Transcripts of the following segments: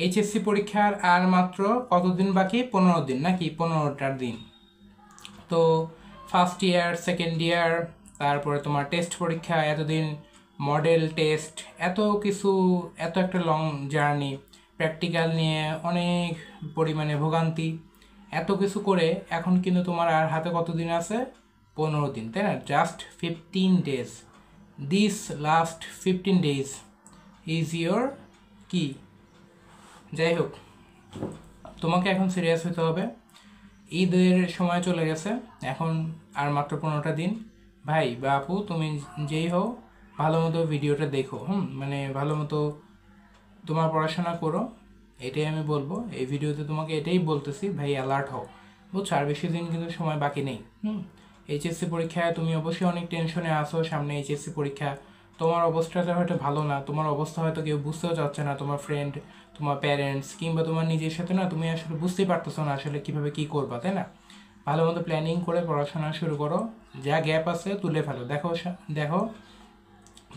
HSC পরীক্ষার আর মাত্র কতদিন বাকি? 15 দিন, নাকি 15টা দিন। তো ফার্স্ট ইয়ার, সেকেন্ড ইয়ার, তারপরে তোমার টেস্ট পরীক্ষা, এতদিন মডেল টেস্ট, এত কিছু, এত একটা লং জার্নি, প্র্যাকটিক্যাল নিয়ে অনেক পরিমাণে ভোগান্তি, এত কিছু করে এখন কিন্তু তোমার আর হাতে কতদিন আছে? 15 দিন, তাই না? Just 15 days. This last 15 days is your কি। যাই হোক, তোমাকে এখন সিরিয়াস হতে হবে। ঈদের সময় চলে গেছে, এখন আর মাত্র 15টা দিন। ভাই বা আপু, তুমি যেই হও, ভালো মতো ভিডিওটা দেখো, মানে ভালো মতো তোমার পড়াশোনা করো, এটাই আমি বলবো। এই ভিডিওতে তোমাকে এটাই বলতেছি, ভাই অ্যালার্ট হও, বুঝছো? আর বেশি দিন কিন্তু সময় বাকি নেই। এইচএসসি পরীক্ষায় তুমি অবশ্যই অনেক টেনশনে আসো, সামনে এইচএসসি পরীক্ষা। তোমার অবস্থাটা হয়তো ভালো না, তোমার অবস্থা হয়তো কেউ বুঝতেও চাচ্ছে না, তোমার ফ্রেন্ড, তোমার প্যারেন্টস, কিংবা তোমার নিজের সাথে না, তুমি আসলে বুঝতেই পারতেছো না আসলে কীভাবে কী করবা, তাই না? ভালো মতো প্ল্যানিং করে পড়াশোনা শুরু করো, যা গ্যাপ আছে তুলে ফেলো। দেখো দেখো,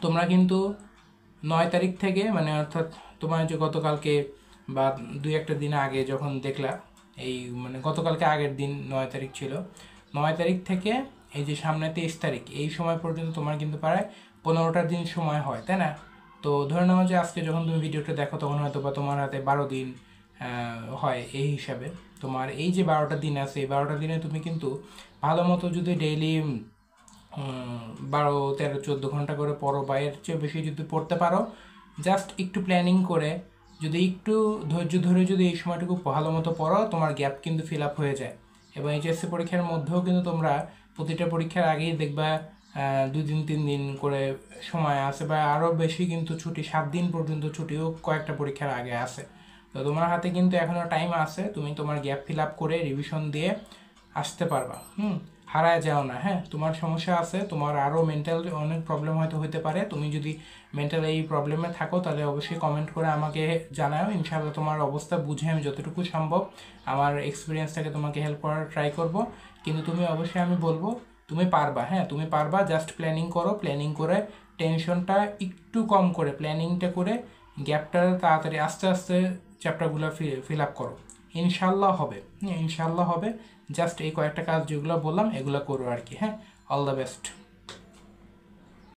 তোমরা কিন্তু 9 তারিখ থেকে, মানে অর্থাৎ তোমার যে গতকালকে বা 2-1 দিন আগে যখন দেখলা, এই মানে গতকালকে আগের দিন 9 তারিখ ছিল, 9 তারিখ থেকে এই যে সামনে 23 তারিখ, এই সময় পর্যন্ত তোমার কিন্তু প্রায় 15টা দিন সময় হয়, তাই না? তো ধরে নাও যে আজকে যখন তুমি ভিডিওটা দেখো, তখন হয়তো বা তোমার হাতে 12 দিন হয়। এই হিসাবে তোমার এই যে 12টা দিন আছে, এই 12টা দিনে তুমি কিন্তু ভালো মতো যদি ডেইলি 12, 13, 14 ঘন্টা করে পড়ো, বা এর চেয়ে বেশি যদি পড়তে পারো, জাস্ট একটু প্ল্যানিং করে, যদি একটু ধৈর্য ধরে যদি এই সময়টুকু ভালো মতো পড়ো, তোমার গ্যাপ কিন্তু ফিল আপ হয়ে যায়। এবং এইচএসসি পরীক্ষার মধ্যেও কিন্তু তোমরা প্রতিটা পরীক্ষার আগেই দেখবা 2 দিন 3 দিন করে সময় আছে, বা আরও বেশি কিন্তু ছুটি, 7 দিন পর্যন্ত ছুটিও কয়েকটা পরীক্ষার আগে আছে। তো তোমার হাতে কিন্তু এখনও টাইম আছে, তুমি তোমার গ্যাপ ফিল আপ করে রিভিশন দিয়ে আসতে পারবা। হারায় যাও না, হ্যাঁ? তোমার সমস্যা আছে, তোমার আরও মেন্টাল অনেক প্রবলেম হয়তো হতে পারে। তুমি যদি মেন্টাল এই প্রবলেমে থাকো, তাহলে অবশ্যই কমেন্ট করে আমাকে জানাও। ইনশাআল্লাহ তোমার অবস্থা বুঝে আমি যতটুকু সম্ভব আমার এক্সপিরিয়েন্স থেকে তোমাকে হেল্প করার ট্রাই করব। কিন্তু তুমি অবশ্যই, আমি বলবো, তুমি পারবা, হ্যাঁ তুমি পারবা। জাস্ট প্ল্যানিং করো, প্ল্যানিং করে টেনশনটা একটু কম করে, প্ল্যানিংটা করে গ্যাপটা তাড়াতাড়ি আস্তে আস্তে চ্যাপ্টারগুলো ফিল আপ করো। ইনশাল্লাহ হবে, ইনশাল্লাহ হবে। জাস্ট এই কয়েকটা কাজ যেগুলো বললাম, এগুলো করো আর কি। হ্যাঁ, অল দ্য বেস্ট।